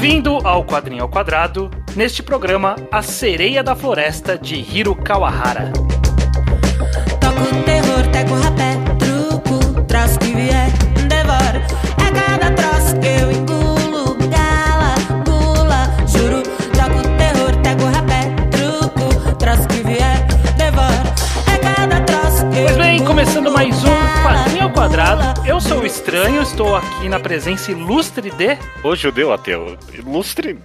Bem-vindo ao Quadrinho ao Quadrado, neste programa A Sereia da Floresta de Hiro Kawahara. Toco terror, teco rapé, truco, troço que vier, devoro. É cada troço que eu engulo, gala, gula, juro. Toco terror, teco rapé, truco, troço que vier, devoro. É cada troço que eu Pois bem, engulo, começando mais um gala, Quadrinho ao Quadrado, gula, eu sou o Estranho, estou aqui na presença ilustre de... Ô judeu ateu, ilustre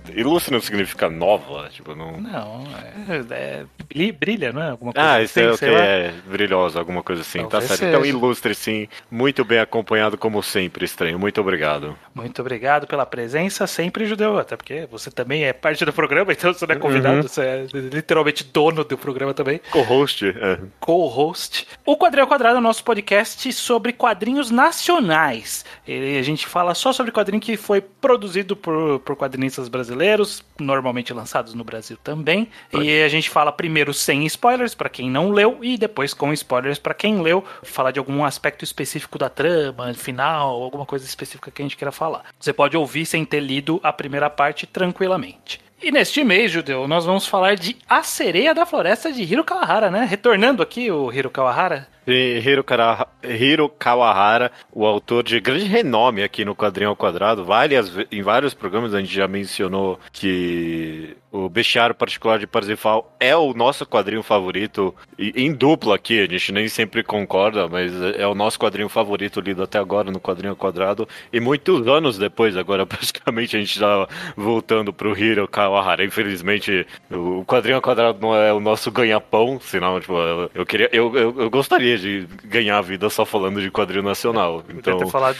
não significa nova, tipo, não... Não, brilha, não é? Alguma coisa Ah, assim, isso é o que sei lá. é brilhosa, alguma coisa assim, tá Talvez certo. seja. Então ilustre sim, muito bem acompanhado como sempre, Estranho, muito obrigado. Muito obrigado pela presença, sempre judeu, até porque você também é parte do programa, então você não é convidado, você é literalmente dono do programa também. Co-host, Co-host. O Quadrinho ao Quadrado é o nosso podcast sobre quadrinhos nacionais. A gente fala só sobre quadrinho que foi produzido por quadrinistas brasileiros, normalmente lançados no Brasil também. E a gente fala primeiro sem spoilers, para quem não leu, e depois com spoilers para quem leu. Falar de algum aspecto específico da trama, final, alguma coisa específica que a gente queira falar. Você pode ouvir sem ter lido a primeira parte tranquilamente. E neste mês, Judeu, nós vamos falar de A Sereia da Floresta de Hiro Kawahara, né? Retornando aqui o Hiro Kawahara. E Hiro Kawahara, o autor de grande renome aqui no Quadrinho ao Quadrado, em vários programas a gente já mencionou que o Bestiário Particular de Parzifal é o nosso quadrinho favorito, e em dupla aqui, a gente nem sempre concorda, mas é o nosso quadrinho favorito lido até agora no Quadrinho ao Quadrado, e muitos anos depois, agora praticamente a gente tá voltando pro Hiro Kawahara. Infelizmente, o Quadrinho ao Quadrado não é o nosso ganha-pão, senão, tipo, eu gostaria de ganhar a vida só falando de quadrinho nacional. Então, Ter falado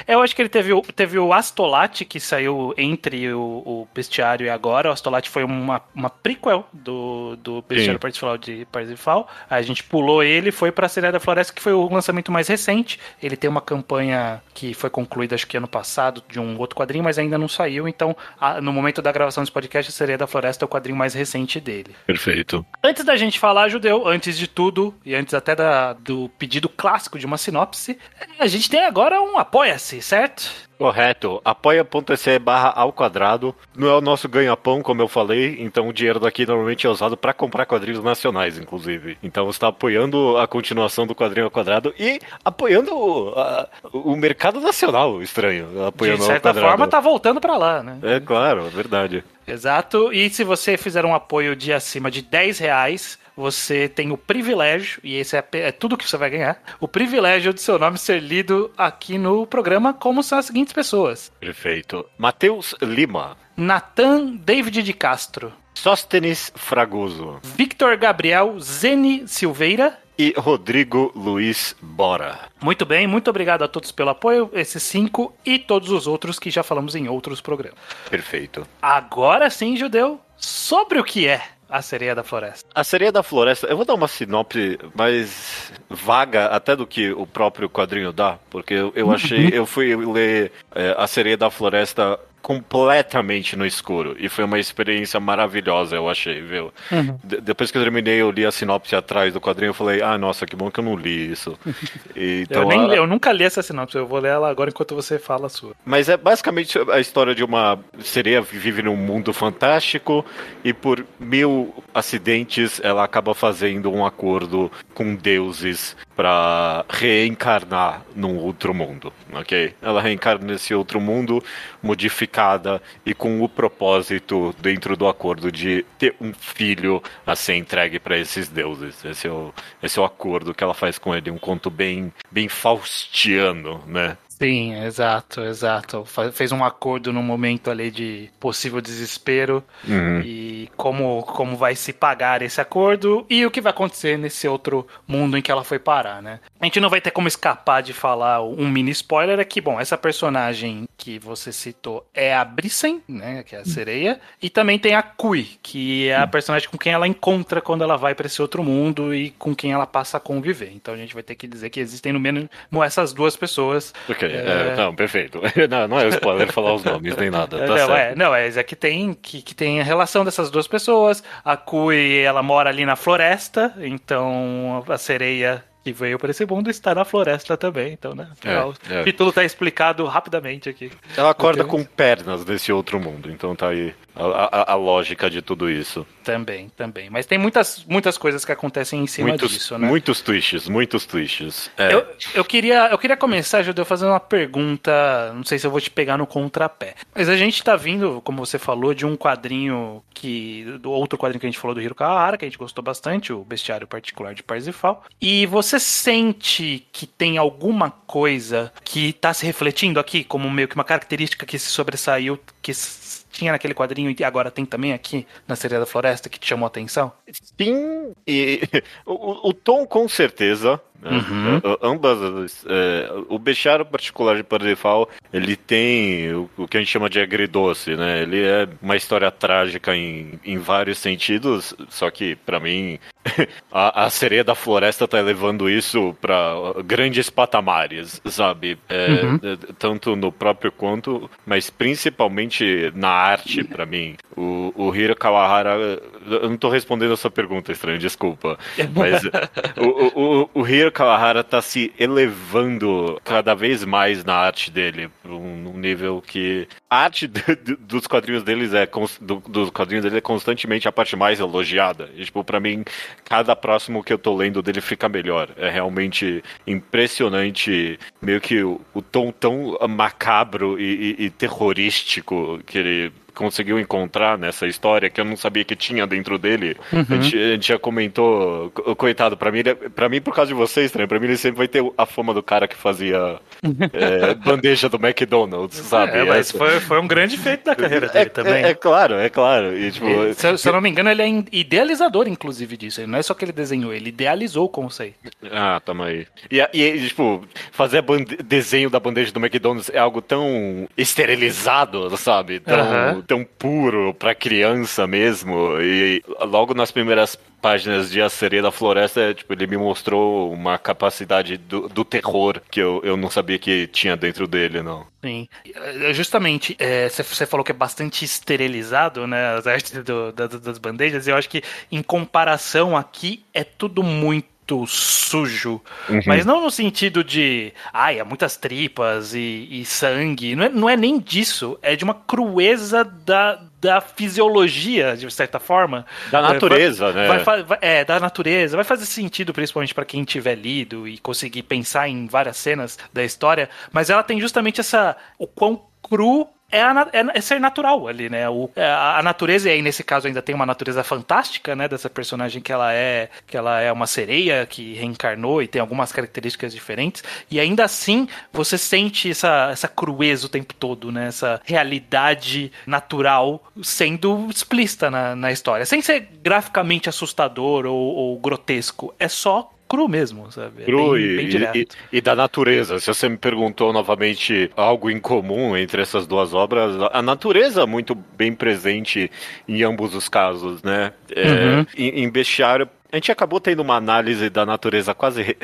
eu acho que ele teve o Astolate, que saiu entre o Bestiário e agora. O Astolate foi uma prequel do Bestiário Particular de Parzifal. A gente pulou ele e foi pra Sereia da Floresta, que foi o lançamento mais recente. Ele tem uma campanha que foi concluída, acho que ano passado, de um outro quadrinho, mas ainda não saiu. Então, no momento da gravação desse podcast, a Sereia da Floresta é o quadrinho mais recente dele. perfeito. Antes da gente falar, Judeu, antes de tudo, e antes até do pedido clássico de uma sinopse, a gente tem agora um Apoia-se, certo? Correto. Apoia.se/ao quadrado. Não é o nosso ganha-pão, como eu falei, então o dinheiro daqui normalmente é usado para comprar quadrinhos nacionais, inclusive. Então você está apoiando a continuação do Quadrinho ao Quadrado e apoiando o mercado nacional, Estranho. Apoiando De certa ao quadrado. forma, tá voltando pra lá, né? É claro, é verdade. Exato. E se você fizer um apoio de acima de R$10, você tem o privilégio, e esse é tudo que você vai ganhar, o privilégio de seu nome ser lido aqui no programa, como são as seguintes pessoas: Perfeito. Matheus Lima. Nathan David de Castro, Sóstenes Fragoso. Victor Gabriel Zene Silveira. E Rodrigo Luiz Bora. Muito bem, muito obrigado a todos pelo apoio, esses 5 e todos os outros que já falamos em outros programas. Perfeito. Agora sim, Judeu, sobre o que é A Sereia da Floresta. A Sereia da Floresta, eu vou dar uma sinopse mais vaga até do que o próprio quadrinho dá, porque eu fui ler A Sereia da Floresta completamente no escuro, e foi uma experiência maravilhosa, eu achei, viu? Depois que eu terminei, eu li a sinopse atrás do quadrinho, eu falei, nossa, que bom que eu não li isso. Então, Eu nunca li essa sinopse, eu vou ler ela agora enquanto você fala a sua. mas é basicamente a história de uma sereia que vive num mundo fantástico e por 1000 acidentes ela acaba fazendo um acordo com deuses para reencarnar num outro mundo, ok? Ela reencarna nesse outro mundo modificada e com o propósito dentro do acordo de ter um filho a ser entregue para esses deuses. Esse é o acordo que ela faz com ele, um conto bem faustiano, né? Sim, exato. Fez um acordo num momento ali de possível desespero e como vai se pagar esse acordo e o que vai acontecer nesse outro mundo em que ela foi parar, né? A gente não vai ter como escapar de falar um mini spoiler, é que, bom, essa personagem que você citou é a Brissen, né, que é a sereia, e também tem a Kui, que é a personagem com quem ela encontra quando ela vai para esse outro mundo e com quem ela passa a conviver. Então a gente vai ter que dizer que existem no mínimo essas duas pessoas. Ok, não, perfeito. Não é spoiler falar os nomes nem nada, tá certo. É que tem a relação dessas duas pessoas. A Kui, ela mora ali na floresta, então a sereia que veio para esse mundo, está na floresta também, então, né? É. O título tá explicado rapidamente aqui. Ela acorda com pernas desse outro mundo, então tá aí a lógica de tudo isso. Também. Mas tem muitas coisas que acontecem em cima disso, né? Muitos twists. Eu queria começar, Judeu, fazendo uma pergunta, não sei se eu vou te pegar no contrapé, mas a gente tá vindo, como você falou, de um quadrinho do outro quadrinho que a gente falou do Hiro Kawahara, que a gente gostou bastante, o Bestiário Particular de Parsifal, e você sente que tem alguma coisa que tá se refletindo aqui, como meio que uma característica que se sobressaiu, que tinha naquele quadrinho e agora tem também aqui na Sereia da Floresta, que te chamou a atenção? Sim, e o tom com certeza, né? Ambas, o Bestiário Particular de Parsifal, ele tem o que a gente chama de agridoce, né? Ele é uma história trágica em vários sentidos, só que pra mim a Sereia da Floresta tá levando isso pra grandes patamares, sabe? Tanto no próprio conto, mas principalmente na arte, pra mim. O Hiro Kawahara, eu não tô respondendo a sua pergunta, estranho, desculpa, mas o Hiro Kawahara tá se elevando cada vez mais na arte dele, pra um nível que a arte dos quadrinhos deles dos quadrinhos dele é constantemente a parte mais elogiada. E, tipo, pra mim, cada próximo que eu tô lendo dele fica melhor. É realmente impressionante, meio que o tom tão macabro e terrorístico que ele conseguiu encontrar nessa história, que eu não sabia que tinha dentro dele. A gente já comentou, coitado, pra mim por causa de vocês, né? Pra mim ele sempre vai ter a fama do cara que fazia bandeja do McDonald's, sabe? Mas foi um grande feito da carreira dele também. É claro. E, tipo, se eu não me engano, ele é idealizador, inclusive, disso. Ele não é só que ele desenhou, ele idealizou o conceito. Tamo aí. E tipo, fazer desenho da bandeja do McDonald's é algo tão esterilizado, sabe? Tão puro pra criança mesmo. E logo nas primeiras páginas de A Sereia da Floresta, tipo, ele me mostrou uma capacidade do terror que eu não sabia que tinha dentro dele, não. Sim. Justamente, você falou que é bastante esterilizado, né, as artes das bandejas, e eu acho que em comparação aqui é tudo muito sujo, mas não no sentido de há muitas tripas e sangue, não é nem disso, é de uma crueza da fisiologia, de certa forma. Da natureza, né? Da natureza. Vai fazer sentido, principalmente para quem tiver lido e conseguir pensar em várias cenas da história, mas ela tem justamente o quão cru é ser natural ali, né? A natureza, e aí nesse caso ainda tem uma natureza fantástica, né? Dessa personagem que ela é uma sereia que reencarnou e tem algumas características diferentes, e ainda assim você sente essa crueza o tempo todo, né? Essa realidade natural sendo explícita na história, sem ser graficamente assustador ou grotesco, é só cru mesmo, sabe? Cru bem direto. E da natureza. Se você me perguntou novamente algo em comum entre essas duas obras, a natureza muito bem presente em ambos os casos, né? Em Bestiário, a gente acabou tendo uma análise da natureza quase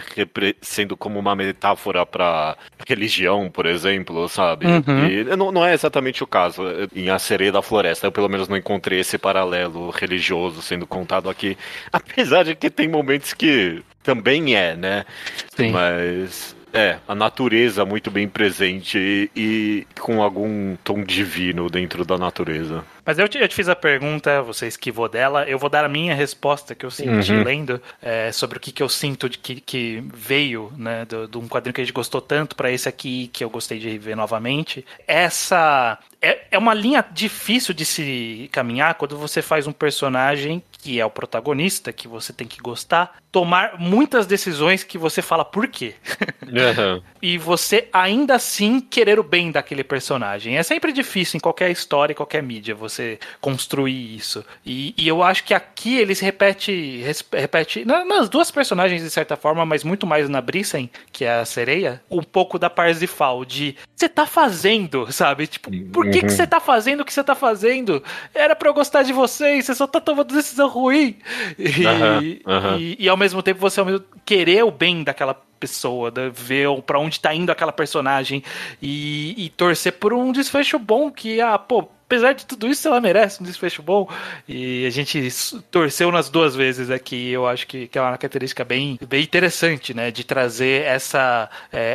sendo como uma metáfora para religião, por exemplo, sabe? E não é exatamente o caso. Em A Sereia da Floresta, eu pelo menos não encontrei esse paralelo religioso sendo contado aqui. Apesar de que tem momentos que também né? Sim. Mas a natureza muito bem presente e com algum tom divino dentro da natureza. Mas eu te fiz a pergunta, você esquivou dela, eu vou dar a minha resposta que eu senti lendo sobre o que eu sinto de que veio, né, de um quadrinho que a gente gostou tanto para esse aqui, que eu gostei de rever novamente. Essa é uma linha difícil de se caminhar quando você faz um personagem que é o protagonista, que você tem que gostar, tomar muitas decisões que você fala por quê. E você ainda assim querer o bem daquele personagem. É sempre difícil em qualquer história, em qualquer mídia, você construir isso. E eu acho que aqui eles repete nas duas personagens de certa forma, mas muito mais na Brissen, que é a sereia, um pouco da Parsifal, de você tá fazendo, sabe? Tipo, por que você tá fazendo o que você tá fazendo? Era pra eu gostar de você e você só tá tomando decisão ruim. E ao mesmo tempo você querer o bem daquela pessoa, ver pra onde tá indo aquela personagem e torcer por um desfecho bom que, apesar de tudo isso, ela merece um desfecho bom. E a gente torceu nas duas vezes aqui. Eu acho que é uma característica bem interessante, né? De trazer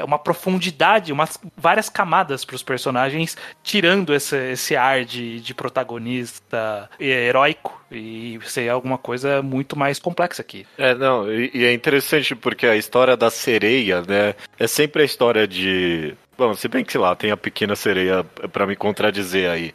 uma profundidade, várias camadas para os personagens, tirando esse ar de protagonista heróico e ser alguma coisa muito mais complexa aqui. E é interessante porque a história da sereia, né? É sempre a história de... Bom, se bem que, sei lá, tem a pequena sereia pra me contradizer aí.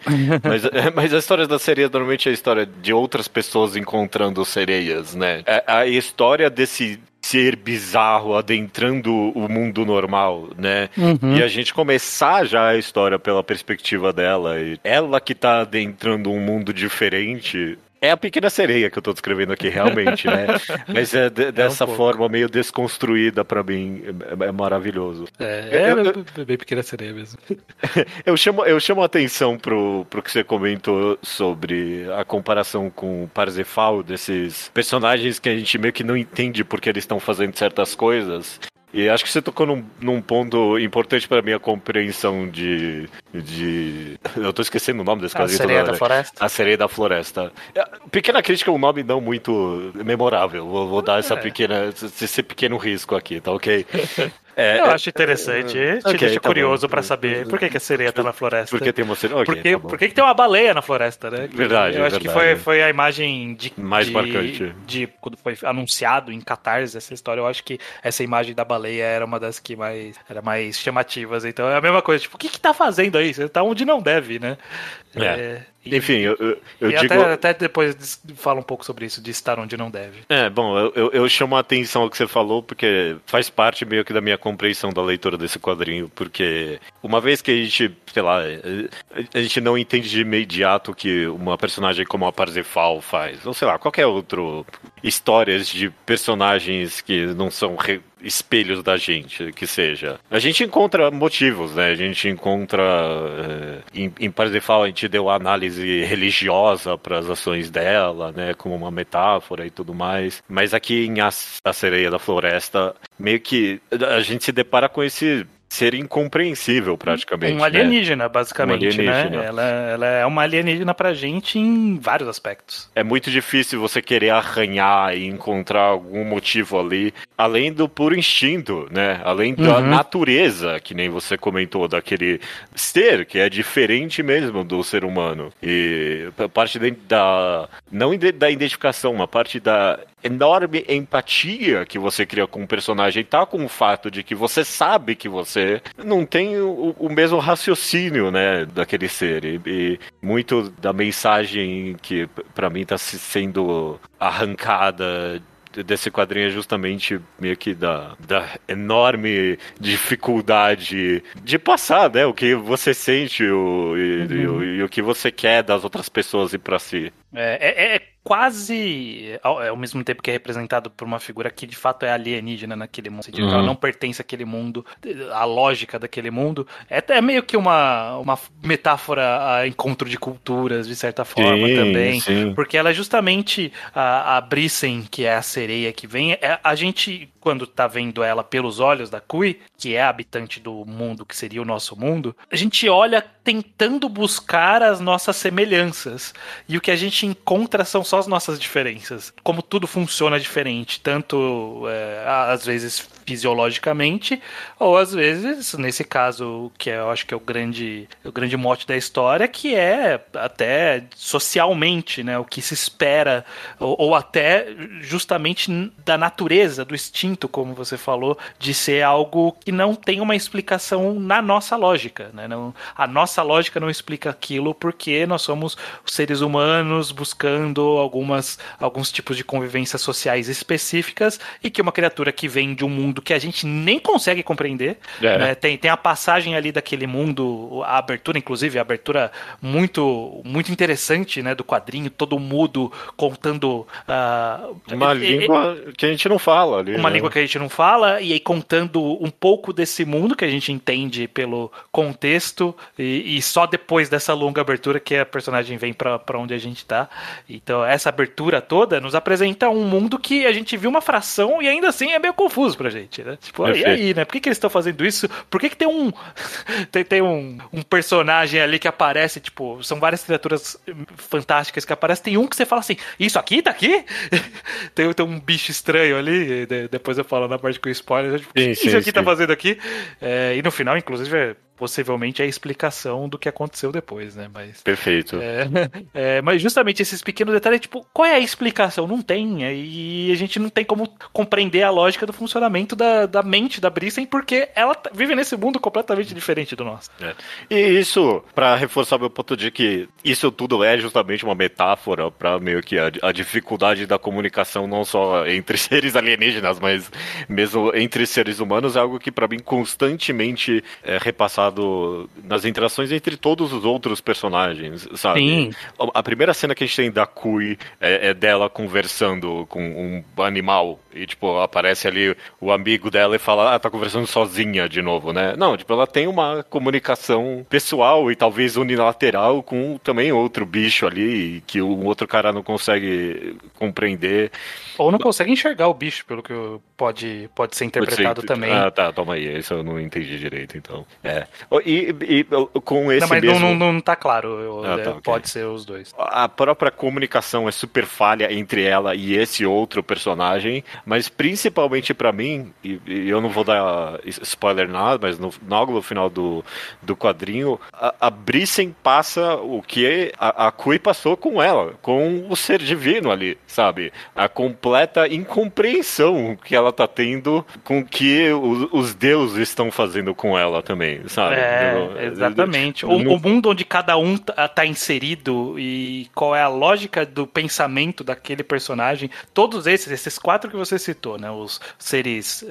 Mas a história da sereia normalmente é a história de outras pessoas encontrando sereias, né? A história desse ser bizarro adentrando o mundo normal, né? E a gente começar já a história pela perspectiva dela. E ela que tá adentrando um mundo diferente... É a pequena sereia que eu tô descrevendo aqui, realmente, né? Mas dessa forma meio desconstruída, pra mim, é maravilhoso. É bem pequena sereia mesmo. Eu chamo a atenção pro que você comentou sobre a comparação com o Parsifal, desses personagens que a gente meio que não entende porque eles estão fazendo certas coisas. E acho que você tocou num ponto importante para minha compreensão de... Eu tô esquecendo o nome desse quadrinho. A Sereia da Floresta. A Sereia da Floresta. Pequena crítica é um nome não muito memorável. Vou dar esse pequeno risco aqui, tá ok? Eu acho interessante. Te deixa curioso pra saber por que a sereia tá na floresta. Porque tem uma sereia. Por que tem uma baleia na floresta, né? Verdade. Eu acho que foi a imagem mais marcante. Quando foi anunciado em Catarse essa história, eu acho que essa imagem da baleia era uma das que era mais chamativas. Então é a mesma coisa. Tipo, o que tá fazendo aí? Você tá onde não deve, né? Enfim, eu digo... Até depois fala um pouco sobre isso, de estar onde não deve. Bom, eu chamo a atenção ao que você falou, porque faz parte meio que da minha compreensão da leitura desse quadrinho, porque uma vez que a gente, sei lá, a gente não entende de imediato o que uma personagem como a Parsifal faz, ou sei lá, qualquer outro histórias de personagens que não são espelhos da gente, que seja. A gente encontra motivos, né? A gente encontra... em Parsifal a gente deu a análise religiosa para as ações dela, né? Como uma metáfora e tudo mais. Mas aqui em A Sereia da Floresta, meio que a gente se depara com esse ser incompreensível, praticamente. Um alienígena, né? Basicamente, né? Ela é uma alienígena pra gente em vários aspectos. É muito difícil você querer arranhar e encontrar algum motivo ali, além do puro instinto, né? Além da natureza, que nem você comentou, daquele ser que é diferente mesmo do ser humano. E a parte não da identificação, uma parte da enorme empatia que você cria com o personagem tá com o fato de que você sabe que você não tem o mesmo raciocínio, né, daquele ser. E muito da mensagem que pra mim tá sendo arrancada desse quadrinho é justamente meio que da enorme dificuldade de passar, né, o que você sente e o que você quer das outras pessoas e pra si. Quase, ao mesmo tempo que é representado por uma figura que de fato é alienígena naquele mundo, que ela não pertence àquele mundo, a lógica daquele mundo, é meio que uma metáfora a encontro de culturas, de certa forma, também, porque ela é justamente a Brissen, que é a sereia que vem, a gente, quando tá vendo ela pelos olhos da Kui, que é a habitante do mundo, que seria o nosso mundo, a gente olha tentando buscar as nossas semelhanças, e o que a gente encontra são só as nossas diferenças, como tudo funciona diferente, tanto às vezes fisiologicamente, ou às vezes, nesse caso, que eu acho que é o grande mote da história, que é até socialmente, né, o que se espera, ou até justamente da natureza, do instinto, como você falou, de ser algo que não tem uma explicação na nossa lógica, né? A nossa lógica não explica aquilo porque nós somos seres humanos buscando alguns tipos de convivências sociais específicas, e que uma criatura que vem de um mundo que a gente nem consegue compreender, né? Tem a passagem ali daquele mundo, a abertura, inclusive, a abertura muito, muito interessante, né, do quadrinho, todo mudo, contando uma língua que a gente não fala ali. Uma língua que a gente não fala, e aí contando um pouco desse mundo que a gente entende pelo contexto, e só depois dessa longa abertura que a personagem vem pra onde a gente tá. Então essa abertura toda nos apresenta um mundo que a gente viu uma fração e ainda assim é meio confuso pra gente. gente, né? Tipo, e aí, né? Por que eles estão fazendo isso? Por que tem um tem um personagem ali que aparece, tipo, são várias criaturas fantásticas que aparecem, tem um que você fala assim, isso aqui tá aqui? tem um bicho estranho ali, depois eu falo na parte com spoilers, tipo, o que isso aqui tá fazendo aqui? E no final, inclusive, possivelmente é a explicação do que aconteceu depois, né? Mas, perfeito. Mas justamente esses pequenos detalhes, tipo, qual é a explicação? Não tem, e a gente não tem como compreender a lógica do funcionamento da mente da Brissen, porque ela vive nesse mundo completamente diferente do nosso. E isso, pra reforçar meu ponto de que isso tudo é justamente uma metáfora pra meio que a dificuldade da comunicação, não só entre seres alienígenas, mas mesmo entre seres humanos, é algo que pra mim constantemente é repassado nas interações entre todos os outros personagens, sabe? Sim. A primeira cena que a gente tem da Kui é dela conversando com um animal e, tipo, aparece ali o amigo dela e fala, tá conversando sozinha de novo, né? Não, tipo, ela tem uma comunicação pessoal e talvez unilateral com também outro bicho ali que o outro cara não consegue compreender. Ou não consegue enxergar o bicho, pelo que pode ser interpretado também. Ah, tá, toma aí, isso eu não entendi direito, então. E com esse não, mas mesmo... não tá claro, pode okay. ser os dois. A própria comunicação é super falha entre ela e esse outro personagem, mas principalmente pra mim, e eu não vou dar spoiler nada, mas logo no final do quadrinho, a Brissen passa o que a Kui passou com ela, com o ser divino ali, sabe? A completa incompreensão que ela tá tendo com o que os deuses estão fazendo com ela também, sabe? Exatamente. O mundo onde cada um tá inserido e qual é a lógica do pensamento daquele personagem, todos esses 4 que você citou, né? Os seres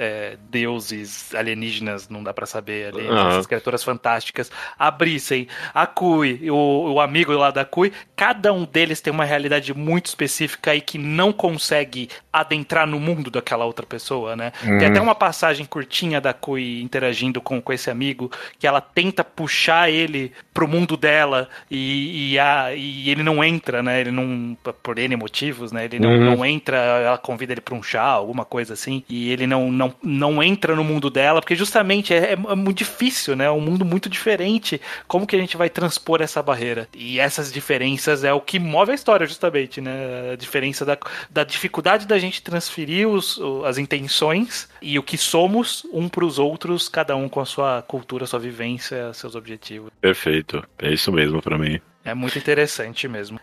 deuses alienígenas, não dá pra saber ali, essas criaturas fantásticas, a Brissen, a Kui, o amigo lá da Kui, cada um deles tem uma realidade muito específica e que não consegue adentrar no mundo daquela outra pessoa, né? Tem até uma passagem curtinha da Kui interagindo com esse amigo, que ela tenta puxar ele pro mundo dela e ele não entra, né? Ele não, por N motivos, né? Ele não entra, ela convida ele pra um chá, alguma coisa assim, e ele não entra no mundo dela, porque justamente é muito difícil, né? É um mundo muito diferente. Como que a gente vai transpor essa barreira? E essas diferenças é o que move a história, justamente, né? A diferença da dificuldade da gente transferir as intenções e o que somos um pros outros, cada um com a sua cultura, sua vivência, seus objetivos. Perfeito, é isso mesmo pra mim. É muito interessante mesmo.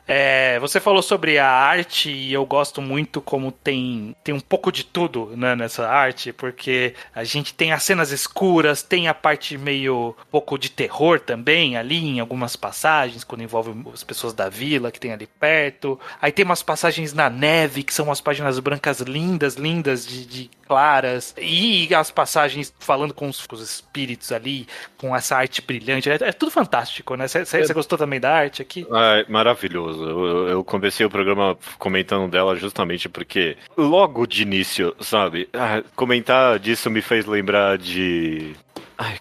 Você falou sobre a arte e eu gosto muito como tem um pouco de tudo, né, nessa arte, porque a gente tem as cenas escuras, tem a parte meio pouco de terror também ali em algumas passagens, quando envolve as pessoas da vila que tem ali perto. Aí tem umas passagens na neve, que são umas páginas brancas lindas de claras, e as passagens falando com os espíritos ali, com essa arte brilhante. É tudo fantástico, né? Você gostou também da arte aqui? Maravilhoso. Eu comecei o programa comentando dela justamente porque logo de início, sabe? Comentar disso me fez lembrar de...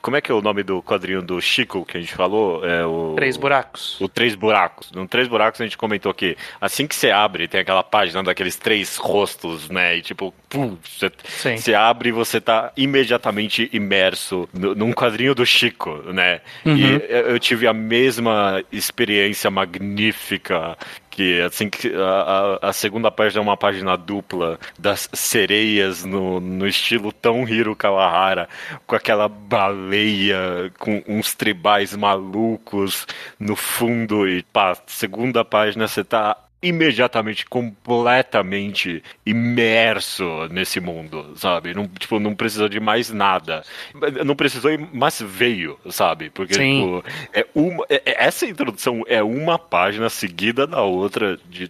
como é que é o nome do quadrinho do Chico que a gente falou? Três Buracos. O Três Buracos. No Três Buracos a gente comentou que assim que você abre, tem aquela página daqueles 3 rostos, né? E tipo, você abre e você tá imediatamente imerso num quadrinho do Chico, né? E eu tive a mesma experiência magnífica que assim que a segunda página é uma página dupla das sereias no estilo tão Hiro Kawahara, com aquela baleia com uns tribais malucos no fundo, e pá, segunda página você tá imediatamente, completamente imerso nesse mundo, sabe? Não precisou de mais nada. Não precisou, mas veio, sabe? Porque, tipo, essa introdução é uma página seguida da outra de...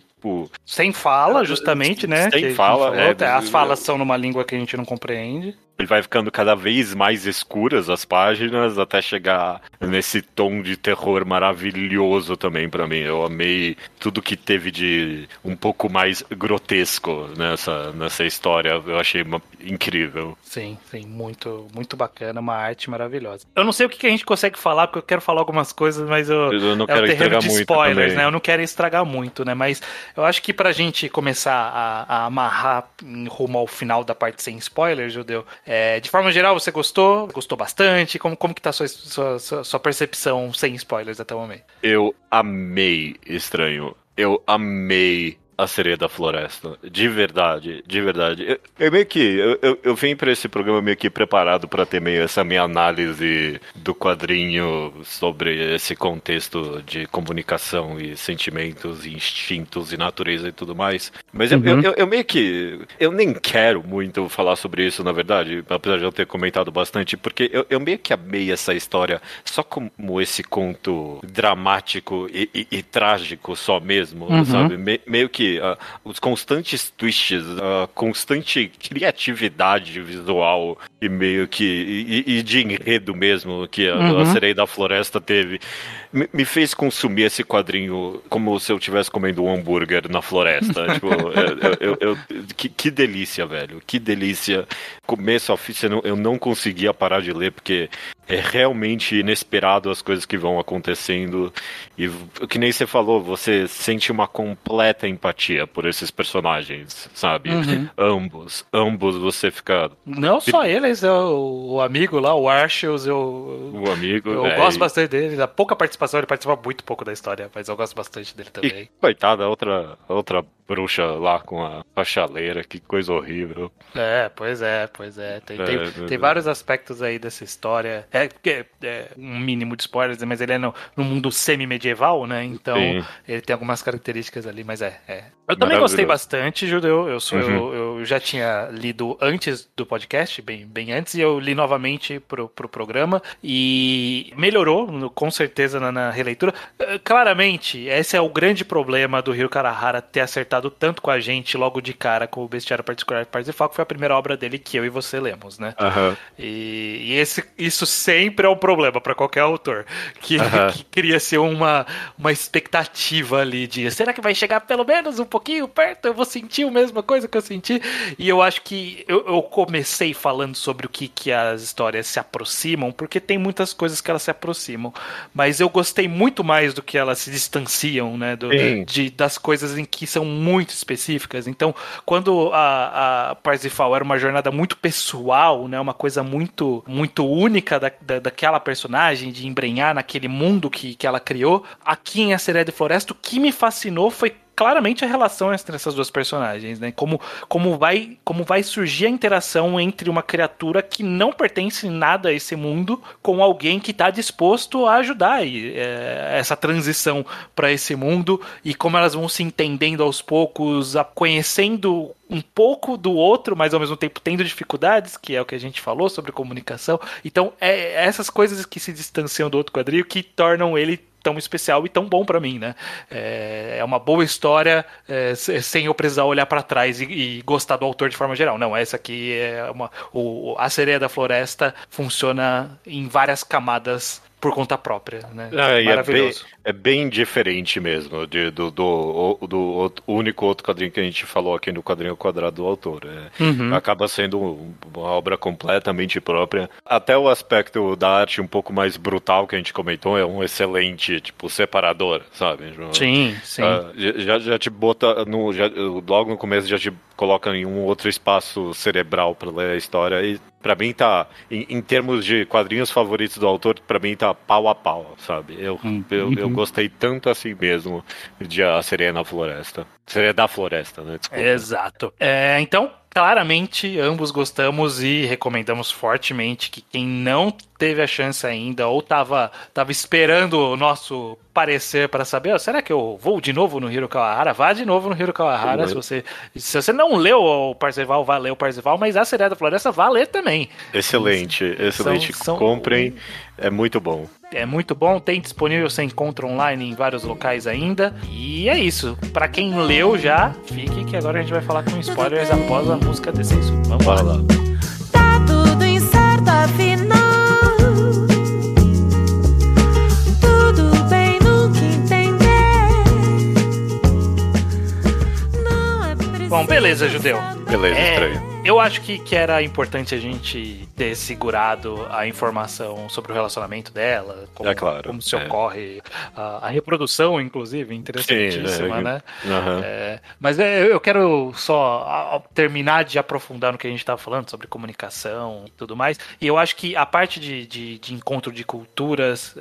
Sem fala, justamente, né? Sem fala. As falas são numa língua que a gente não compreende. Ele vai ficando cada vez mais escuras as páginas, até chegar nesse tom de terror maravilhoso também pra mim. Eu amei tudo que teve de um pouco mais grotesco nessa história. Eu achei incrível. Sim, muito, muito bacana, uma arte maravilhosa. Eu não sei o que a gente consegue falar, porque eu quero falar algumas coisas, mas eu não quero estragar de muito spoilers, também, né? Eu não quero estragar muito, né? Mas eu acho que pra gente começar a amarrar em rumo ao final da parte sem spoilers, Judeu, De forma geral, você gostou? Gostou bastante? Como que tá a sua percepção sem spoilers até o momento? Eu amei Estranho. Eu amei A Sereia da Floresta. De verdade, de verdade. Eu vim pra esse programa meio que preparado pra ter meio essa minha análise do quadrinho sobre esse contexto de comunicação e sentimentos, e instintos e natureza e tudo mais. Mas eu meio que... Eu nem quero muito falar sobre isso, na verdade, apesar de eu ter comentado bastante, porque eu meio que amei essa história só como esse conto dramático e trágico só mesmo, sabe? Meio que os constantes twists, a constante criatividade visual e meio que e de enredo mesmo que a Sereia da Floresta teve, me fez consumir esse quadrinho como se eu estivesse comendo um hambúrguer na floresta. Tipo, que delícia, velho. Que delícia. Começo a fim, eu não conseguia parar de ler, porque é realmente inesperado as coisas que vão acontecendo. E que nem você falou, você sente uma completa empatia por esses personagens, sabe? Ambos você fica... Não só eles, o amigo lá, o Arceus, eu gosto bastante dele. A pouca participação, ele participa muito pouco da história, mas eu gosto bastante dele também. E, coitada, outra bruxa lá com a chaleira, que coisa horrível. Pois é. Tem vários aspectos aí dessa história. É um mínimo de spoilers, mas ele é no mundo semi-medieval, né? Então, ele tem algumas características ali, mas Eu também gostei bastante, Judeu. Eu já tinha lido antes do podcast, bem antes, e eu li novamente pro programa, e melhorou, com certeza, na releitura. Claramente, esse é o grande problema do Hiro Karahara ter acertado tanto com a gente logo de cara com o Bestiário Particular de Parzifal, que foi a primeira obra dele que eu e você lemos, né? E isso sempre é um problema para qualquer autor, que cria-se uma expectativa ali de, será que vai chegar pelo menos um pouquinho perto? Eu vou sentir a mesma coisa que eu senti? E eu acho que eu comecei falando sobre o que as histórias se aproximam, porque tem muitas coisas que elas se aproximam, mas eu gostei muito mais do que elas se distanciam, né? Das coisas em que são muito específicas. Então, quando a Parzifal era uma jornada muito pessoal, né? Uma coisa muito, muito única daquela personagem, de embrenhar naquele mundo que ela criou, aqui em A Sereia da Floresta, o que me fascinou foi claramente a relação entre essas duas personagens, né? Como vai surgir a interação entre uma criatura que não pertence nada a esse mundo com alguém que está disposto a ajudar essa transição para esse mundo, e como elas vão se entendendo aos poucos, conhecendo um pouco do outro, mas ao mesmo tempo tendo dificuldades, que é o que a gente falou sobre comunicação. Então, essas coisas que se distanciam do outro quadrinho que tornam ele tão especial e tão bom pra mim, né? É uma boa história sem eu precisar olhar pra trás e gostar do autor de forma geral. Não, essa aqui A Sereia da Floresta funciona em várias camadas por conta própria, né? Maravilhoso. É bem diferente mesmo do único outro quadrinho que a gente falou aqui no Quadrinho Quadrado do autor. Acaba sendo uma obra completamente própria. Até o aspecto da arte um pouco mais brutal que a gente comentou é um excelente, separador, sabe? Sim. Já te bota, logo no começo já te coloca em um outro espaço cerebral para ler a história, e pra mim tá, em termos de quadrinhos favoritos do autor, pra mim tá pau a pau, sabe? Eu gostei tanto assim mesmo de A Sereia na Floresta. Sereia da Floresta, né? Desculpa. Exato. Então, claramente, ambos gostamos e recomendamos fortemente que quem não teve a chance ainda ou tava esperando o nosso parecer para saber, será que eu vou de novo no Hiro Kawahara? Vá de novo no Hiro Kawahara. Se você não leu o Parzival, vá ler o Parzival, mas A Sereia da Floresta vá ler também. Excelente. Comprem, é muito bom. É muito bom, tem disponível, você encontra online em vários locais ainda. E é isso. Pra quem leu já, fique que agora a gente vai falar com spoilers após a música desse isso. Vamos lá. Tá tudo incerto, afinal. Tudo bem no que entender. Não é preciso. Bom, beleza, Judeu. Beleza, Estranho. Eu acho que era importante a gente ter segurado a informação sobre o relacionamento dela, como, claro, como se ocorre a reprodução, inclusive, interessantíssima, Sim, né? Uhum. Mas eu quero só terminar de aprofundar no que a gente estava falando sobre comunicação e tudo mais. E eu acho que a parte de encontro de culturas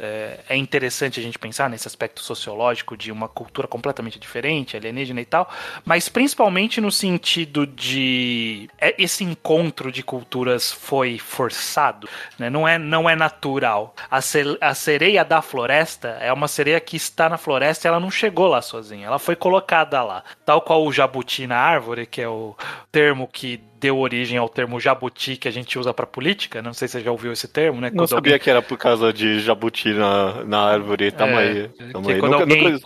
é interessante a gente pensar nesse aspecto sociológico de uma cultura completamente diferente, alienígena e tal, mas principalmente no sentido de esse encontro de culturas foi forçado, né? Não é natural. A sereia da floresta é uma sereia que está na floresta e ela não chegou lá sozinha, ela foi colocada lá. Tal qual o jabuti na árvore, que é o termo que deu origem ao termo jabuti que a gente usa para política. Não sei se você já ouviu esse termo, né? Não sabia que era por causa de jabuti na árvore. Tamo aí. Que quando alguém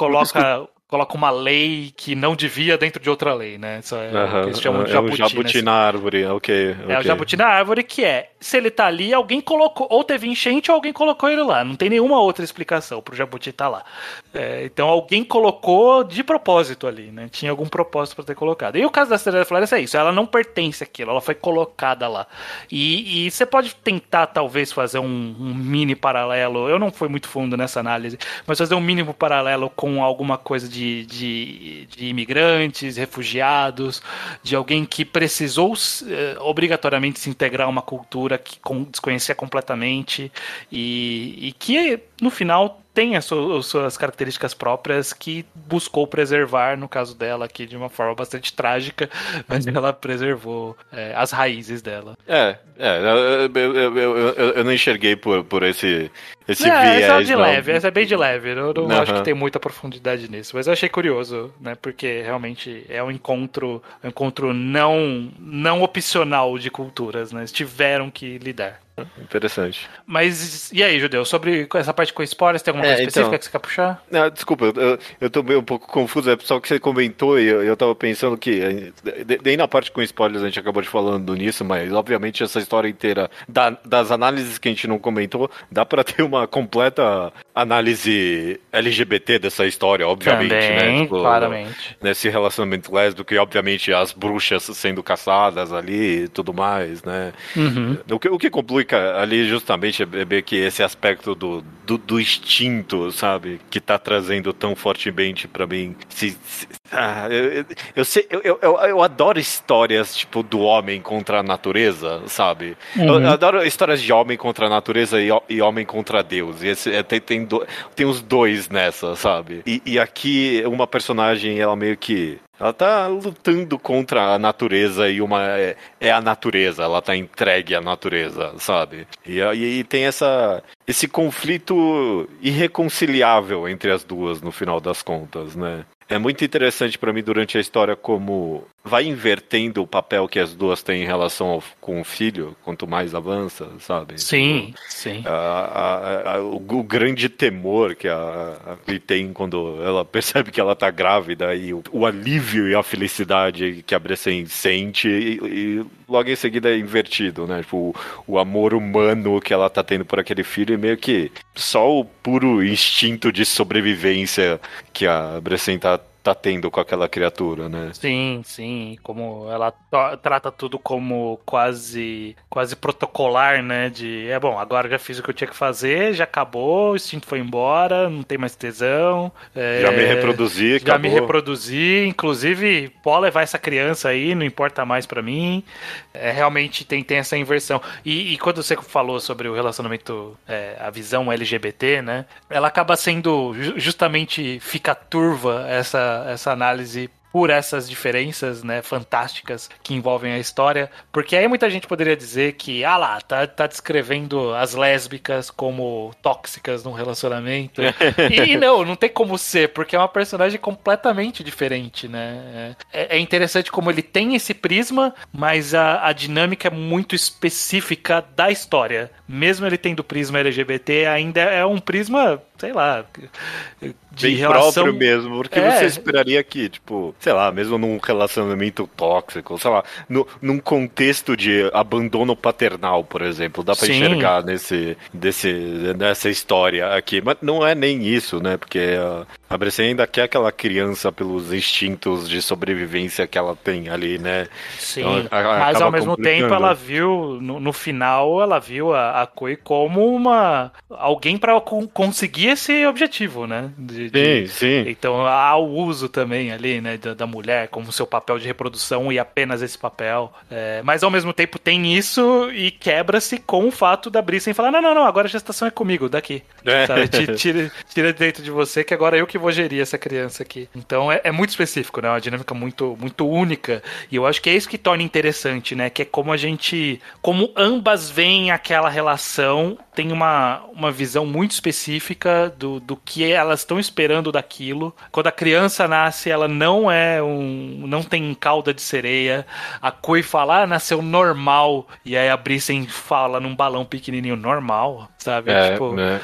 coloca uma lei que não devia dentro de outra lei, né? Isso é o que eles chamam de jabuti. É um jabuti na árvore, ok. É o jabuti na árvore que se ele tá ali, alguém colocou, ou teve enchente ou alguém colocou ele lá. Não tem nenhuma outra explicação pro jabuti estar lá. Então alguém colocou de propósito ali, né? Tinha algum propósito para ter colocado. E o caso da sereia da floresta é isso, ela não pertence àquilo, ela foi colocada lá. E você pode tentar, talvez, fazer um mini paralelo, eu não fui muito fundo nessa análise, mas fazer um mínimo paralelo com alguma coisa de imigrantes, refugiados, de alguém que precisou obrigatoriamente se integrar a uma cultura que desconhecia completamente e que, no final, tem as suas características próprias que buscou preservar, no caso dela aqui, de uma forma bastante trágica, mas ela preservou as raízes dela. Eu não enxerguei por esse viés. Essa é de leve, essa é bem de leve, eu não acho que tem muita profundidade nisso, mas eu achei curioso, né, porque realmente é um encontro não opcional de culturas, né, eles tiveram que lidar. Interessante. Mas, e aí, Judeu, sobre essa parte com spoilers, tem alguma coisa específica que você quer puxar? Não, desculpa, eu tô meio um pouco confuso, é só que você comentou e eu tava pensando que, daí na parte com spoilers a gente acabou de falando nisso, mas obviamente essa história inteira, das análises que a gente não comentou, dá pra ter uma completa análise LGBT dessa história, obviamente, também, né? Tipo, claramente. Nesse relacionamento lésbico e obviamente as bruxas sendo caçadas ali e tudo mais, né? Uhum. O que complica ali justamente é ver que esse aspecto do instinto, sabe? Que tá trazendo tão fortemente pra mim. Eu adoro histórias, tipo, do homem contra a natureza, sabe? Uhum. Eu adoro histórias de homem contra a natureza e homem contra Deus. E tem os dois nessa, sabe? E aqui uma personagem, ela meio que... Ela tá lutando contra a natureza e é a natureza, ela tá entregue à natureza, sabe? E tem esse conflito irreconciliável entre as duas no final das contas, né? É muito interessante pra mim durante a história como vai invertendo o papel que as duas têm em relação com o filho, quanto mais avança, sabe? Sim, sim. O grande temor que a Glee tem quando ela percebe que ela tá grávida e o alívio e a felicidade que a Brecen sente e logo em seguida é invertido, né? Tipo, o amor humano que ela tá tendo por aquele filho e meio que só o puro instinto de sobrevivência que a Brecen tá tendo com aquela criatura, né? Sim, sim, como ela trata tudo como quase protocolar, né, bom, agora já fiz o que eu tinha que fazer, já acabou, o instinto foi embora, não tem mais tesão. Já me reproduzi, já me reproduzi, inclusive, pode levar essa criança aí, não importa mais pra mim. Realmente tem essa inversão. E quando você falou sobre o relacionamento, a visão LGBT, né, ela acaba sendo, justamente fica turva essa análise por essas diferenças, né, fantásticas que envolvem a história, porque aí muita gente poderia dizer que, tá descrevendo as lésbicas como tóxicas num relacionamento, e não tem como ser, porque é uma personagem completamente diferente, né, é interessante como ele tem esse prisma, mas a dinâmica é muito específica da história, mesmo ele tendo prisma LGBT, ainda é um prisma, sei lá, de bem relação... próprio mesmo, porque você esperaria que, tipo, sei lá, mesmo num relacionamento tóxico, sei lá, num contexto de abandono paternal, por exemplo, dá pra enxergar nessa história aqui, mas não é nem isso, né, porque A Brecen ainda quer aquela criança pelos instintos de sobrevivência que ela tem ali, né? Sim, Então, mas acaba ao mesmo tempo complicando. ela viu, no final, ela viu a Koi como alguém para conseguir esse objetivo, né? Sim, sim. Então há o uso também ali, né, da mulher como seu papel de reprodução e apenas esse papel. Mas ao mesmo tempo tem isso e quebra-se com o fato da Brissen falar, não, agora a gestação é comigo, daqui. É. Sabe? Tira dentro de você que agora eu que vou gerir essa criança aqui. Então é muito específico, né? Uma dinâmica muito, muito única. E eu acho que é isso que torna interessante, né? Que é como ambas veem aquela relação, tem uma visão muito específica do que elas estão esperando daquilo. Quando a criança nasce, ela não tem cauda de sereia. A Koi fala, nasceu normal. E aí a Brissen fala num balão pequenininho, normal, sabe? Tipo, né?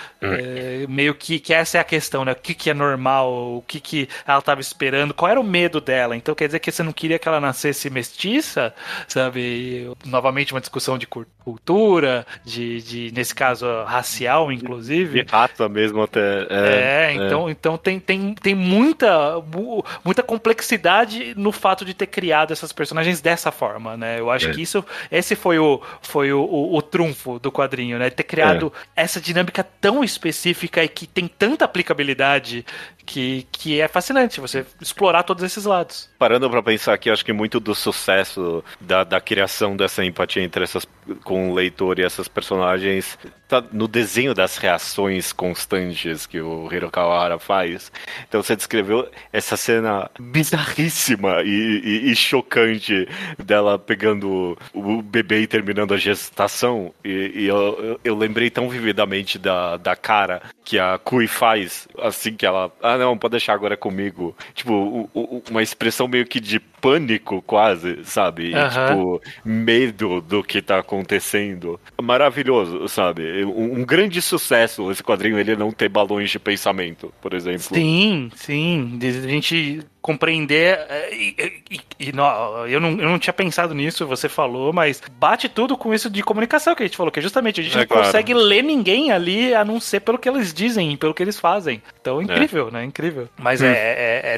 meio que essa é a questão, né? O que é normal, o que ela estava esperando, qual era o medo dela. Então quer dizer que você não queria que ela nascesse mestiça, sabe? E, novamente uma discussão de cultura, nesse caso, racial, inclusive. De raça mesmo até. Então tem muita complexidade no fato de ter criado essas personagens dessa forma, né? Eu acho que esse foi o trunfo do quadrinho, né? Ter criado essa dinâmica tão específica e que tem tanta aplicabilidade que é fascinante você explorar todos esses lados. Parando pra pensar aqui, acho que muito do sucesso da criação dessa empatia com o leitor e essas personagens tá no desenho das reações constantes que o Hiro Kawahara faz. Então você descreveu essa cena bizarríssima e chocante dela pegando o bebê e terminando a gestação. E eu lembrei tão vividamente da cara que a Kui faz assim que ela... não, pode deixar agora comigo. Tipo, uma expressão meio que de pânico quase, sabe? E, tipo, medo do que tá acontecendo. Maravilhoso, sabe? Um grande sucesso esse quadrinho, ele não ter balões de pensamento, por exemplo. Sim. A gente compreender eu não tinha pensado nisso, você falou, mas bate tudo com isso de comunicação que a gente falou, que é justamente a gente não consegue ler ninguém ali a não ser pelo que eles dizem, pelo que eles fazem. Então, incrível, né? Incrível. Mas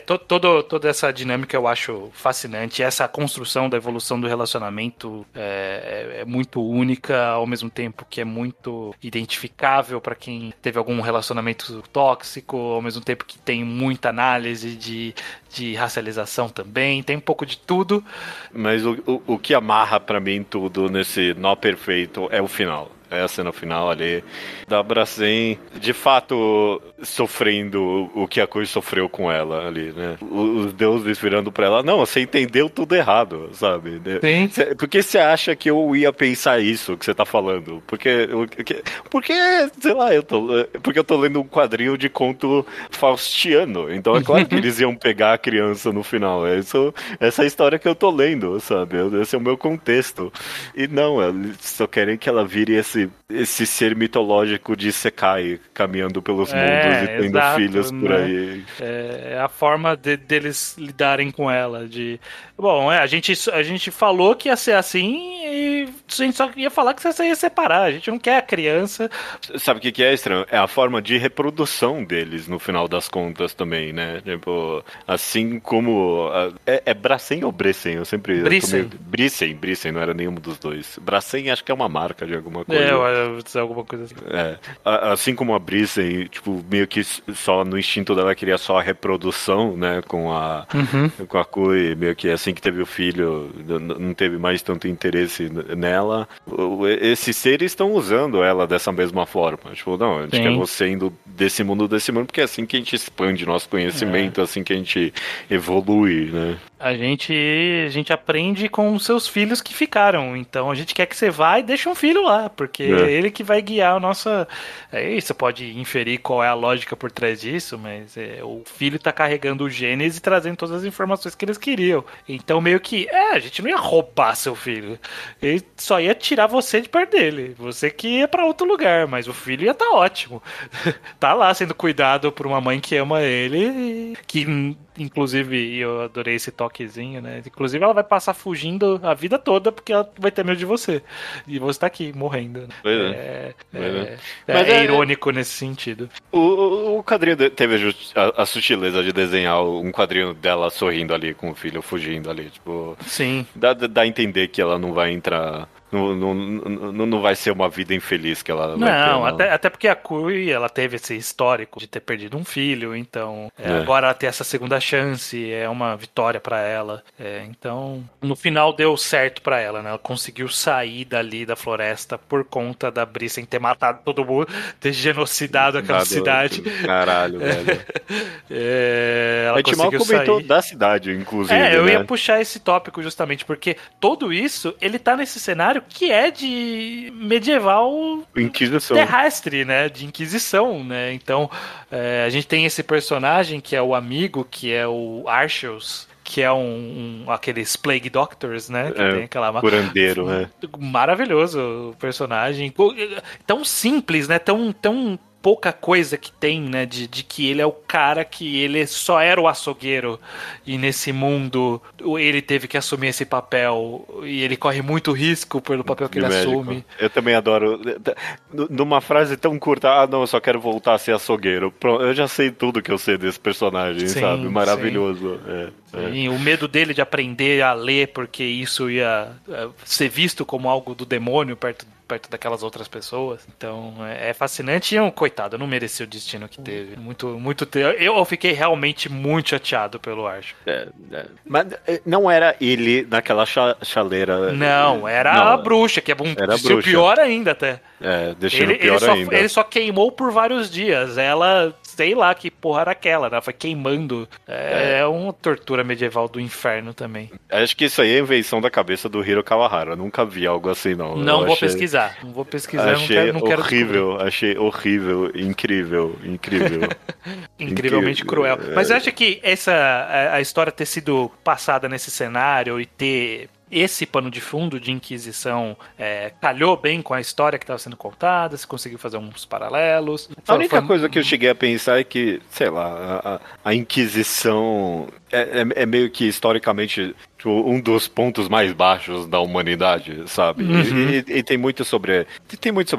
toda essa dinâmica eu acho fascinante, essa construção da evolução do relacionamento é muito única, ao mesmo tempo que é muito identificável para quem teve algum relacionamento tóxico, ao mesmo tempo que tem muita análise de racialização também, tem um pouco de tudo. Mas o que amarra pra mim tudo nesse nó perfeito é o final. É a cena final ali da Brecen, de fato, sofrendo o que a Koi sofreu com ela ali, né? Os deuses virando pra ela, não, você entendeu tudo errado, sabe? Sim. Por que você acha que eu ia pensar isso que você tá falando? Porque sei lá, porque eu tô lendo um quadrinho de conto faustiano, então é claro que eles iam pegar a criança no final. Essa é a história que eu tô lendo, sabe? Esse é o meu contexto. E não, eles só querem que ela vire esse ser mitológico de Sekai caminhando pelos mundos e tendo filhos por aí. É a forma deles lidarem com ela. A gente falou que ia ser assim e a gente só ia falar que você ia separar. A gente não quer a criança. Sabe o que é estranho? É a forma de reprodução deles no final das contas também, né? Tipo, assim como... É Bracen ou Brecen? Eu sempre... Brecen, não era nenhum dos dois. Bracen acho que é uma marca de alguma coisa. Alguma coisa assim. Assim como a Brecen, tipo, meio que só no instinto dela queria só a reprodução, né, com a Koi, meio que assim que teve o filho, não teve mais tanto interesse nela. Esses seres estão usando ela dessa mesma forma. Tipo, não, a gente quer você indo desse mundo, porque é assim que a gente expande nosso conhecimento, é assim que a gente evolui, né? A gente aprende com os seus filhos que ficaram, então a gente quer que você vá e deixe um filho lá, porque é ele que vai guiar a nossa... Você pode inferir qual é a lógica por trás disso, mas o filho tá carregando o genes e trazendo todas as informações que eles queriam. Então meio que, a gente não ia roubar seu filho, ele só ia tirar você de perto dele, você que ia pra outro lugar, mas o filho ia tá ótimo. Tá lá sendo cuidado por uma mãe que ama ele, que inclusive, eu adorei esse toquezinho, né? Inclusive, ela vai passar fugindo a vida toda porque ela vai ter medo de você. E você tá aqui, morrendo. Né? Pois é. Mas é irônico nesse sentido. O quadrinho teve a sutileza de desenhar um quadrinho dela sorrindo ali com o filho fugindo ali. Tipo, sim. Dá a entender que ela não vai entrar. Não vai ser uma vida infeliz que ela vai ter. Não, até porque a Kui, ela teve esse histórico de ter perdido um filho, então agora ela ter essa segunda chance é uma vitória pra ela. Então, no final deu certo pra ela, né? Ela conseguiu sair dali da floresta por conta da Brisa sem ter matado todo mundo, ter genocidado aquela cidade. Caralho, velho. Ela a gente mal comentou sair. Da cidade, inclusive. Eu ia puxar esse tópico justamente porque tudo isso, ele tá nesse cenário que é de medieval Inquisição. terrestre, né? De Inquisição, né? Então, a gente tem esse personagem que é o amigo, que é o Archers, que é aqueles Plague Doctors, né? Que tem aquela... Curandeiro, né? Maravilhoso o personagem. Tão simples, né? Tão pouca coisa que tem, né, de que ele é o cara que ele só era o açougueiro e nesse mundo ele teve que assumir esse papel e ele corre muito risco pelo papel que ele assume. Eu também adoro, numa frase tão curta, não, eu só quero voltar a ser açougueiro. Eu já sei tudo que eu sei desse personagem, sim, sabe? Maravilhoso. E o medo dele de aprender a ler porque isso ia ser visto como algo do demônio perto daquelas outras pessoas. Então, é fascinante e coitado, não mereceu o destino que teve. Muito eu fiquei realmente muito chateado pelo Archer. Mas não era ele naquela chaleira. Não, era a bruxa, que é pior ainda até. Deixando pior ainda. Ele só queimou por vários dias. Ela, sei lá que porra era aquela, né? Foi queimando. É uma tortura medieval do inferno também. Acho que isso aí é invenção da cabeça do Hiro Kawahara. Eu nunca vi algo assim, não. Não vou pesquisar. Não quero horrível, achei horrível, incrível. Incrivelmente cruel. Mas eu acho que a história ter sido passada nesse cenário e ter esse pano de fundo de Inquisição calhou bem com a história que estava sendo contada, se conseguiu fazer uns paralelos. A única coisa que eu cheguei a pensar é que, sei lá, a Inquisição é meio que historicamente um dos pontos mais baixos da humanidade, sabe? Uhum. E tem muito sobre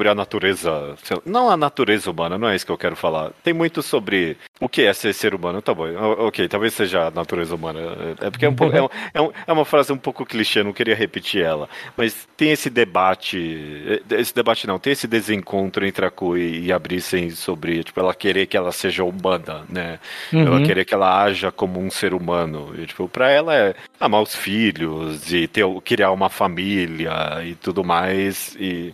a natureza, não a natureza humana, não é isso que eu quero falar. Tem muito sobre o que é ser humano, tá bom? Ok, talvez seja a natureza humana. É porque é uma frase um pouco clichê, não queria repetir ela. Mas tem esse debate não, tem esse desencontro entre a Kui e a Brisen sobre, tipo, ela querer que ela seja humana, né? Uhum. Ela querer que ela haja como um ser humano. E, tipo, pra ela é amar os filhos e criar uma família e tudo mais. E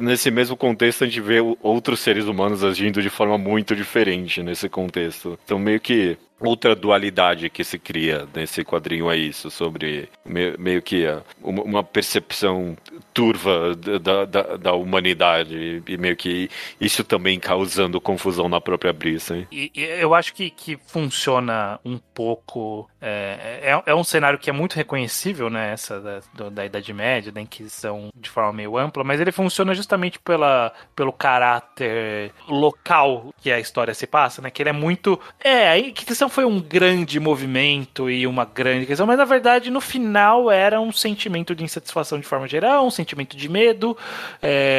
nesse mesmo contexto a gente vê outros seres humanos agindo de forma muito diferente nesse contexto. Então meio que outra dualidade que se cria nesse quadrinho é isso, sobre meio que uma percepção turva da humanidade e meio que isso também causando confusão na própria Brisa. E eu acho que funciona um pouco. É um cenário que é muito reconhecível, né? Essa da Idade Média, da Inquisição de forma meio ampla, mas ele funciona justamente pelo caráter local que a história se passa, né? Que ele é muito. A Inquisição foi um grande movimento e uma grande questão, mas na verdade no final era um sentimento de insatisfação de forma geral, um sentimento de medo,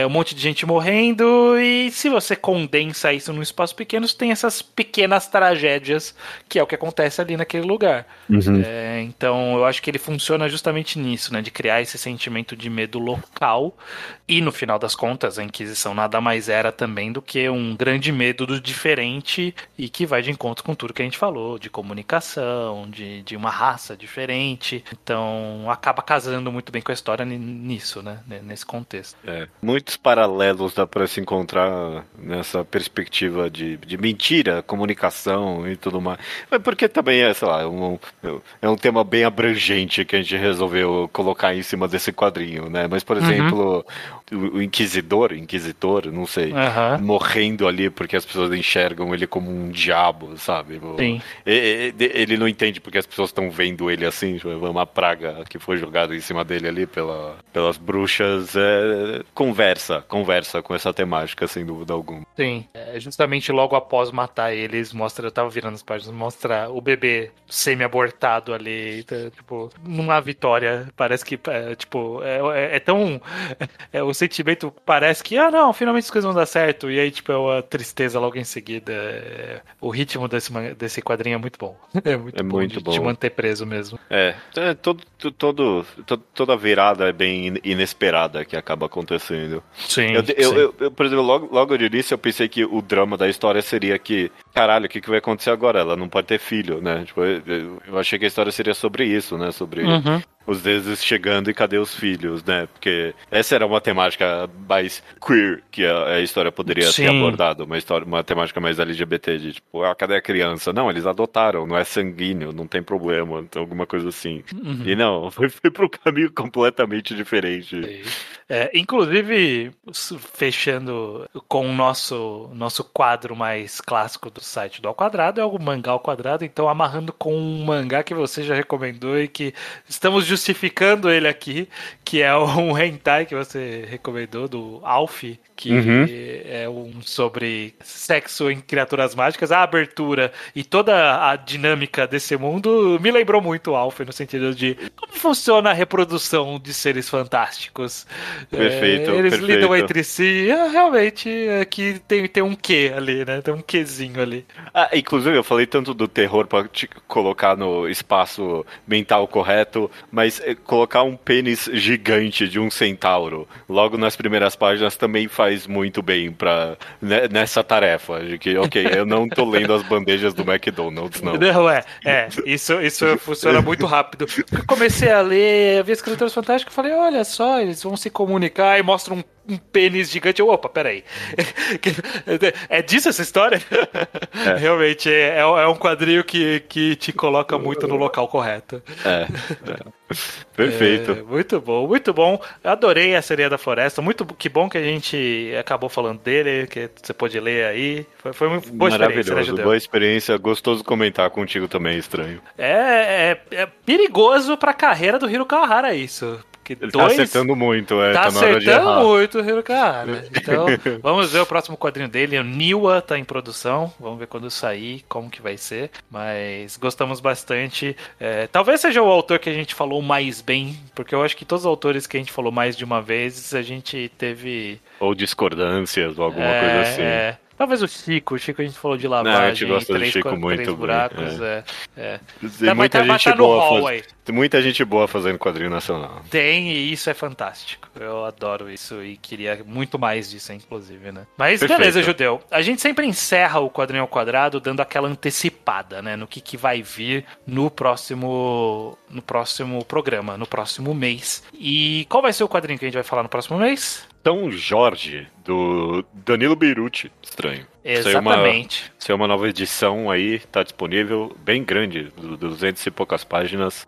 um monte de gente morrendo, e se você condensa isso num espaço pequeno, você tem essas pequenas tragédias, que é o que acontece ali naquele lugar. Uhum. Então eu acho que ele funciona justamente nisso, né, de criar esse sentimento de medo local, e no final das contas a Inquisição nada mais era também do que um grande medo do diferente, e que vai de encontro com tudo que a gente falou, de comunicação, de uma raça diferente. Então acaba casando muito bem com a história nisso, né? Nesse contexto. Muitos paralelos dá para se encontrar nessa perspectiva de mentira, comunicação e tudo mais. Mas porque também sei lá, é um tema bem abrangente que a gente resolveu colocar em cima desse quadrinho, né? Mas, por exemplo, o inquisitor, não sei, morrendo ali porque as pessoas enxergam ele como um diabo, sabe? Sim. Ele não entende porque as pessoas estão vendo ele assim, uma praga que foi jogada em cima dele ali pelas bruxas. Conversa com essa temática, sem dúvida alguma. Sim, justamente logo após matar eles, eu tava virando as páginas, mostra o bebê semi-abortado ali, então, tipo, numa vitória, parece que, tipo, é tão... o sentimento parece que, não, finalmente as coisas vão dar certo, e aí, tipo, é uma tristeza logo em seguida. O ritmo desse quadrinho é muito bom. É muito bom de te manter preso mesmo. Toda virada é bem inesperada que acaba acontecendo. Sim, eu, por exemplo, logo de início eu pensei que o drama da história seria que, caralho, o que vai acontecer agora? Ela não pode ter filho, né? Tipo, eu achei que a história seria sobre isso, né? Sobre os deuses chegando e cadê os filhos, né? Porque essa era uma temática mais queer que a história poderia ter abordado. Uma temática mais LGBT, de tipo, cadê a criança? Não, eles adotaram, não é sanguíneo, não tem problema, então alguma coisa assim. E não, foi para um caminho completamente diferente. Inclusive, fechando com o nosso quadro mais clássico do site do Ao Quadrado, é o mangá ao quadrado, então amarrando com um mangá que você já recomendou e que estamos justificando ele aqui, que é um hentai que você recomendou, do Alf, que é sobre sexo em criaturas mágicas. A abertura e toda a dinâmica desse mundo me lembrou muito o Alf, no sentido de como funciona a reprodução de seres fantásticos. Perfeito. Eles lidam entre si. Realmente, aqui tem um quê ali, né? Tem um quezinho ali. Inclusive, eu falei tanto do terror pra te colocar no espaço mental correto, mas colocar um pênis gigante de um centauro logo nas primeiras páginas também faz muito bem nessa tarefa de que, eu não tô lendo as bandejas do McDonald's, não. Não, isso funciona muito rápido. Eu comecei a ler, vi as criaturas fantásticas e falei, olha só, eles vão se comunicar e mostram um pênis gigante. Opa, peraí. É disso essa história? Realmente, é um quadrinho que te coloca muito no local correto. Perfeito. Muito bom, muito bom. Adorei a Sereia da Floresta. Que bom que a gente acabou falando dele, que você pôde ler aí. Foi uma boa experiência, né, Judeu? Boa experiência, gostoso comentar contigo também, estranho. É perigoso pra carreira do Hiro Kawahara isso. Ele tá acertando muito, tá na hora de errar. acertando muito o Hiro Kawahara. Então, vamos ver o próximo quadrinho dele. O Niwa tá em produção. Vamos ver quando sair, como que vai ser. Mas gostamos bastante. Talvez seja o autor que a gente falou mais bem, porque eu acho que todos os autores que a gente falou mais de uma vez, a gente teve... Ou discordâncias, ou alguma coisa assim. Talvez o Chico a gente falou de lavagem. A gente gosta do Chico muito. 3 buracos, Tem muita gente boa tem muita gente boa fazendo quadrinho nacional. Tem, e isso é fantástico. Eu adoro isso e queria muito mais disso, inclusive, né? Mas Perfeito. Beleza, Judeu. A gente sempre encerra o Quadrinho ao Quadrado dando aquela antecipada, né? No que vai vir no próximo programa, no próximo mês. E qual vai ser o quadrinho que a gente vai falar no próximo mês? São Jorge, do Danilo Beirute. Estranho. Exatamente. Saiu uma nova edição aí, tá disponível, bem grande, 200 e poucas páginas.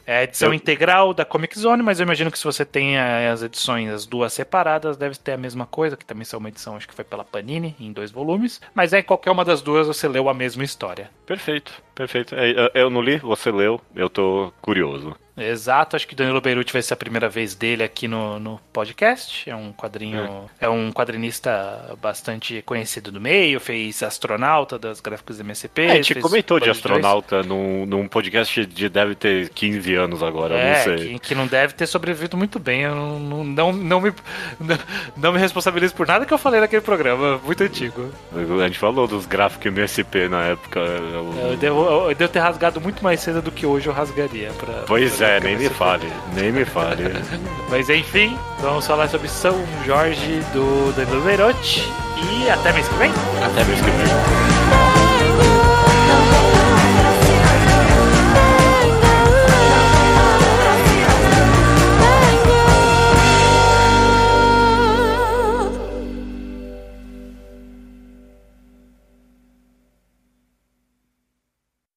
É a edição integral da Comic Zone, mas eu imagino que se você tem as edições, as duas separadas, deve ter a mesma coisa, que também são uma edição, acho que foi pela Panini, em 2 volumes. Mas qualquer uma das duas você leu a mesma história. Perfeito. Eu não li, você leu, eu tô curioso. Exato, acho que Danilo Beirute vai ser a primeira vez dele aqui no podcast. É um quadrinho. É um quadrinista bastante conhecido do meio, fez Astronauta das gráficos do MSP. A gente comentou de Astronauta num podcast de deve ter 15 anos agora, eu não sei. Que não deve ter sobrevivido muito bem. Eu não me responsabilizo por nada que eu falei naquele programa, muito antigo. A gente falou dos gráficos MSP na época. Eu devo ter rasgado muito mais cedo do que hoje eu rasgaria. Pois é. Nem me fale. Mas enfim, vamos falar sobre São Jorge do Danilo Beirute. E até mês que vem. Até mês que vem.